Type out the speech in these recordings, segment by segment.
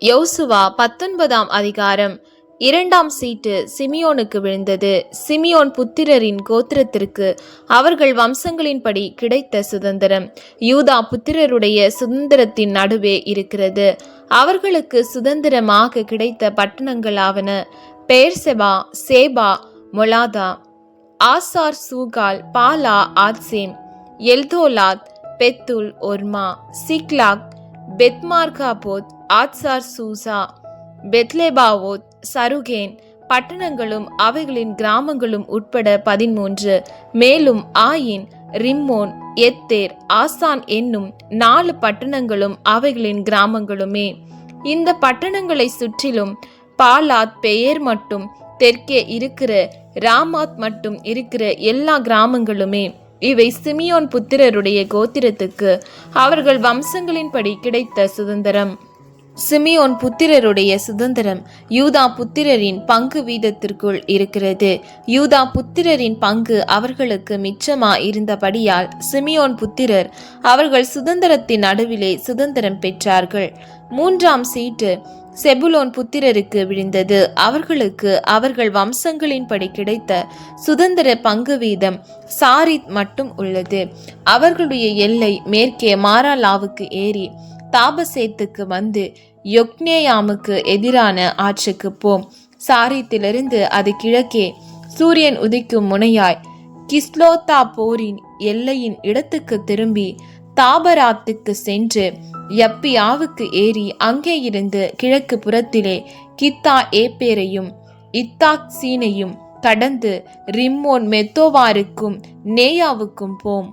யோசுவா 19ஆம் அதிகாரம். 2ஆம் சீட்டு சிமியோனுக்கு விழுந்தது. சிமியோன் புத்திரரின் கோத்திரத்திற்கு அவர்கள் வம்சங்களின்படி கிடைத்த சுதந்திரம் யூதா புத்திரருடைய சுதந்திரத்தின் நடுவே இருக்கிறது. அவர்களுக்கு சுதந்திரமாக கிடைத்த பட்டணங்களாவன பெயர்செபா, சேபா, மொலாதா, ஆசார், சூகால், பாலா, ஆத்சேம், எல்தோலாத், பெத்துல், ஒர்மா, சிக்லாக், பெத்மார்காபோத், ஆத்சார், சூசா, பெத்லேபாவோத், சருகேன் பட்டணங்களும் அவைகளின் கிராமங்களும் உட்பட 13. மேலும் ஆயின், ரிம்மோன், எத்தேர், ஆசான் என்னும் 4 பட்டணங்களும் அவைகளின் கிராமங்களுமே. இந்த பட்டணங்களை சுற்றிலும் பாலாத், பெயர் மட்டும் தெற்கே இருக்கிற ராமாத் மட்டும் இருக்கிற எல்லா கிராமங்களுமே. இவை சிமியோன் புத்திரருடைய கோத்திரத்துக்கு அவர்கள் வம்சங்களின்படி கிடைத்த சுதந்திரம். சிமியோன் புத்திரருடைய சுதந்திரம் யூதா புத்திரரின் பங்கு வீதத்திற்குள் இருக்கிறது. யூதா புத்திரரின் பங்கு அவர்களுக்கு மிச்சமா இருந்தபடியால் சிமியோன் புத்திரர் அவர்கள் சுதந்திரத்தின் நடுவிலே சுதந்திரம் பெற்றார்கள். 3ஆம் சீட்டு செபுலோன் புத்திரருக்கு விழுந்தது. அவர்களுக்கு அவர்கள் வம்சங்களின்படி கிடைத்த சுதந்திர பங்கு வீதம் சாரித் மட்டும் உள்ளது. அவர்களுடைய எல்லை மேற்கே மாராலாவுக்கு ஏறி தாபசேத்துக்கு வந்து யொக்னேயாமுக்கு எதிரான ஆற்றுக்கு போம். சாரித்திலிருந்து அது கிழக்கே சூரியன் உதிக்கும் முனையாய் கிஸ்லோத்தா போரின் எல்லையின் இடத்துக்கு திரும்பி தாபராத்துக்கு சென்று யப்பியாவுக்கு ஏறி அங்கே இருந்து கிழக்கு புறத்திலே கித்தா ஏப்பேரையும் இத்தாக்சீனையும் கடந்து ரிம்மோன் மெத்தோவாருக்கும் நேயாவுக்கும் போம்.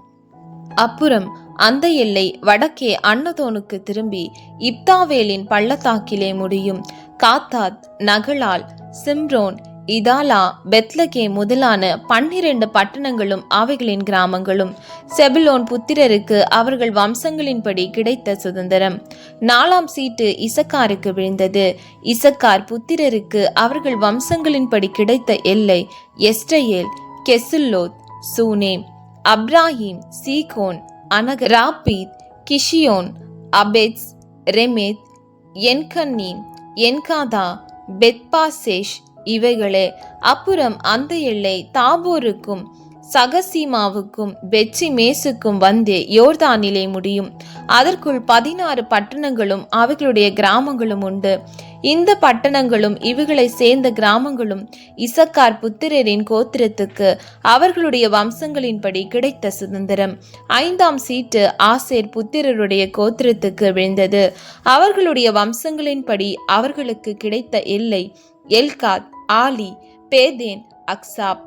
அப்புறம் அந்த எல்லை வடக்கே அன்னதோனுக்கு திரும்பி இப்தாவேலின் பள்ளத்தாக்கிலே முடியும். காத்தாத், நகலால், சிம்ரோன், இதாலா, பெத்லகே முதலான 12 பட்டணங்களும் அவைகளின் கிராமங்களும் செபுலோன் புத்திரருக்கு அவர்கள் வம்சங்களின்படி கிடைத்த சுதந்திரம். 4ஆம் சீட்டு இசக்காருக்கு விழுந்தது. இசக்கார் புத்திரருக்கு அவர்கள் வம்சங்களின்படி கிடைத்த எல்லை எஸ்ரயேல், கெசுல்லோத், சூனேம், அப்ராஹிம், சீகோன், அனகராபீத், கிஷியோன், அபெத்ஸ், ரெமேத், என்கன்னீம், என்காதா, பெத்பாசேஷ் இவைகளே. அப்புறம் அந்த எல்லை தாபோருக்கும் சகசீமாவுக்கும் பெத்சிமேசுக்கும் வந்து யோர்தானிலே முடியும். அதற்குள் 16 பட்டணங்களும் அவைகளுடைய கிராமங்களும் உண்டு. இந்த பட்டணங்களும் இவைகளை சேர்ந்த கிராமங்களும் இசக்கார் புத்திரரின் கோத்திரத்துக்கு அவர்களுடைய வம்சங்களின்படி கிடைத்த சுதந்திரம். 5ஆம் சீட்டு ஆசேர் புத்திரருடைய கோத்திரத்துக்கு விழுந்தது. அவர்களுடைய வம்சங்களின்படி அவர்களுக்கு கிடைத்த எல்லை எல்காத், ஆலி, பேதேன், அக்சாப்,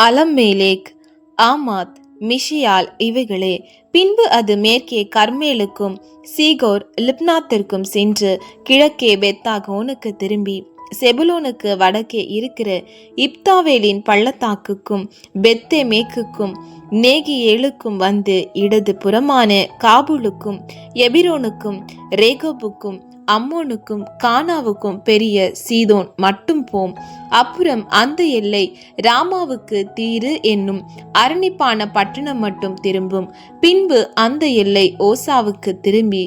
அலம்மேலேக், ஆமாத், மிஷியால் இவைகளே. பின்பு அது மேற்கே கர்மேலுக்கும் சீகோர் லிப்னாத்திற்கும் சென்று கிழக்கே பெத்தாகோனுக்கு திரும்பி செபுலோனுக்கு வடக்கே இருக்கிற இப்தாவேலின் பள்ளத்தாக்குக்கும் பெத்தேமேக்குக்கும் நேகியேலுக்கும் வந்து இடது புறமான காபூலுக்கும் எபிரோனுக்கும் ரேகோபுக்கும் அம்மோனுக்கும் கானாவுக்கும் பெரிய சீதோன் மட்டும் போம். அப்புறம் அந்த எல்லை ராமாவுக்கு தீரு என்னும் அரணிப்பான பட்டணம் மட்டும் திரும்பும். பின்பு அந்த எல்லை ஓசாவுக்கு திரும்பி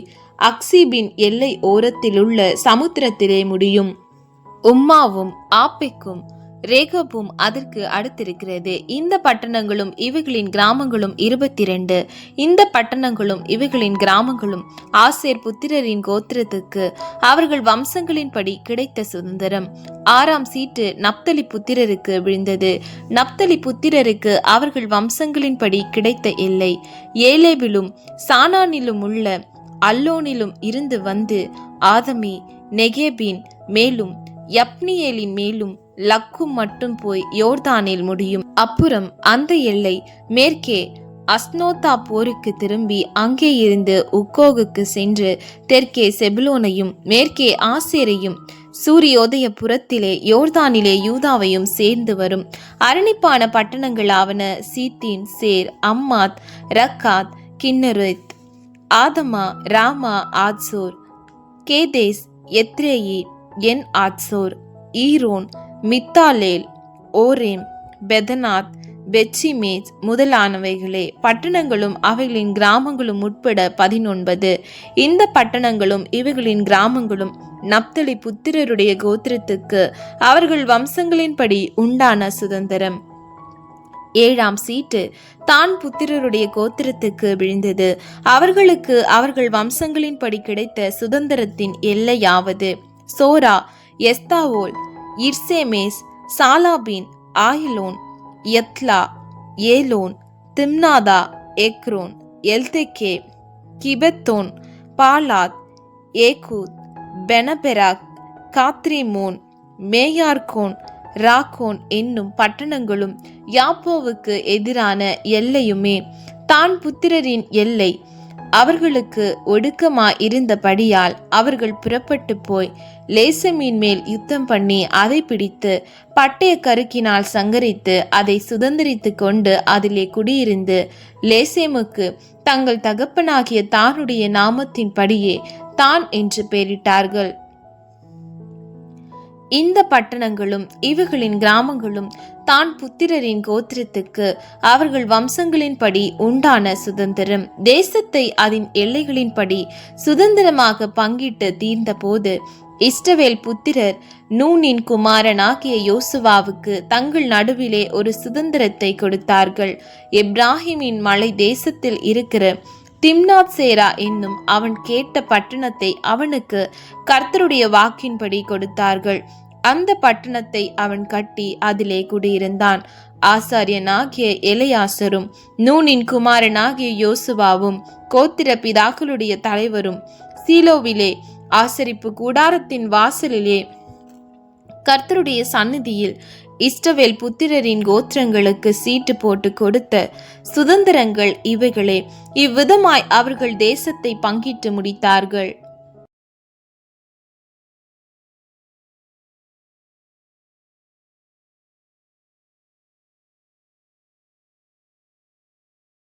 அக்சீபின் எல்லை ஓரத்திலுள்ள சமுத்திரத்திலே முடியும். உம்மாவும் ஆப்பெக்கும் ரேகோபும் அதற்கு அடுத்திருக்கிறது. இந்த பட்டணங்களும் இவைகளின் கிராமங்களும் 22. இந்த பட்டணங்களும் இவைகளின் கிராமங்களும் ஆசேர் புத்திரரின் கோத்திரத்துக்கு அவர்கள் வம்சங்களின்படி கிடைத்த சுதந்திரம். 6ஆம் சீட்டு நப்தலி புத்திரருக்கு விழுந்தது. நப்தலி புத்திரருக்கு அவர்கள் வம்சங்களின்படி கிடைத்த எல்லை ஏலேபிலும் சானானிலும் உள்ள அல்லோனிலும் இருந்து வந்து ஆதமி, நெகேபின் மேலும் யப்னியேலின் மேலும் லக்கும் மட்டும் போய் யோர்தானில் முடியும். அப்புறம் அந்த எல்லை மேற்கே அஸ்னோத்தா போருக்கு திரும்பி அங்கே இருந்து உக்கோகுக்கு சென்று தெற்கே செபுலோனையும் மேற்கே ஆசேரையும் சூரியோதய புறத்திலே யோர்தானிலே யூதாவையும் சேர்ந்து வரும். அரணிப்பான பட்டணங்களாவன சீத்தின், சேர், அம்மாத், ரக்காத், கின்னரெத், ஆதமா, ராமா, ஆத்சோர், கேதேஸ், எத்ரேயி, என் ஆத்சோர், ஈரோன், மித்தாலேல், ஓரேம், பெதனாத், பெட்சிமேஸ் முதலானவைகளே. பட்டணங்களும் அவைகளின் கிராமங்களும் உட்பட 19. இந்த பட்டணங்களும் இவைகளின் கிராமங்களும் நப்தலி புத்திரருடைய கோத்திரத்துக்கு அவர்கள் வம்சங்களின்படி உண்டான சுதந்திரம். 7ஆம் சீட்டு தான் புத்திரருடைய கோத்திரத்துக்கு விழுந்தது. அவர்களுக்கு அவர்கள் வம்சங்களின்படி கிடைத்த சுதந்திரத்தின் எல்லையாவது: சோரா, எஸ்தாவோல், இர்சேமேஸ், சாலாபின், ஆயிலோன், யத்லா, ஏலோன், திம்னாதா, எக்ரோன், Eltekeh, Gibbethon, Baalath, Ehud, பெனபெராக், காத்ரிமோன், மேயார்கோன், raccoon என்னும் பட்டணங்களும் யாப்போவுக்கு எதிரான எல்லையுமே. தான் புத்திரரின் எல்லை அவர்களுக்கு ஒடுக்கமாயிருந்தபடியால் அவர்கள் புறப்பட்டு போய் லேசமின் மேல் யுத்தம் பண்ணி அதை பிடித்து பட்டய கருக்கினால் சங்கரித்து அதை சுதந்திரித்து கொண்டு அதிலே குடியிருந்து லேசேமுக்கு தங்கள் தகப்பனாகிய தானுடைய நாமத்தின்படியே தான் என்று பெயரிட்டார்கள். இந்த பட்டணங்களும் இவைகளின் கிராமங்களும் தான் புத்திரரின் கோத்திரத்துக்கு அவர்கள் வம்சங்களின்படி உண்டான சுதந்திரம். தேசத்தை அதன் எல்லைகளின்படி சுதந்திரமாக பங்கிட்டு தீர்ந்த போது இஸ்ரவேல் புத்திரர் நூனின் குமாரனாகிய யோசுவாவுக்கு தங்கள் நடுவிலே ஒரு சுதந்திரத்தை கொடுத்தார்கள். எப்ராஹிமின் மலை தேசத்தில் இருக்கிற திம்னாத் சேரா என்னும் அவன் கேட்ட பட்டணத்தை அவனுக்கு கர்த்தருடைய வாக்கின்படி கொடுத்தார்கள். அந்த பட்டணத்தை அவன் கட்டி அதிலே குடியிருந்தான். ஆசாரியனாகிய எலெயாசரும் நூனின் குமாரனாகிய யோசுவாவும் கோத்திர பிதாக்களுடைய தலைவரும் சீலோவிலே ஆசரிப்பு கூடாரத்தின் வாசலிலே கர்த்தருடைய சந்நிதியில் இஸ்ரவேல் புத்திரரின் கோத்திரங்களுக்கு சீட்டு போட்டு கொடுத்த சுதந்திரங்கள் இவைகளே. இவ்விதமாய் அவர்கள் தேசத்தை பங்கிட்டு முடித்தார்கள்.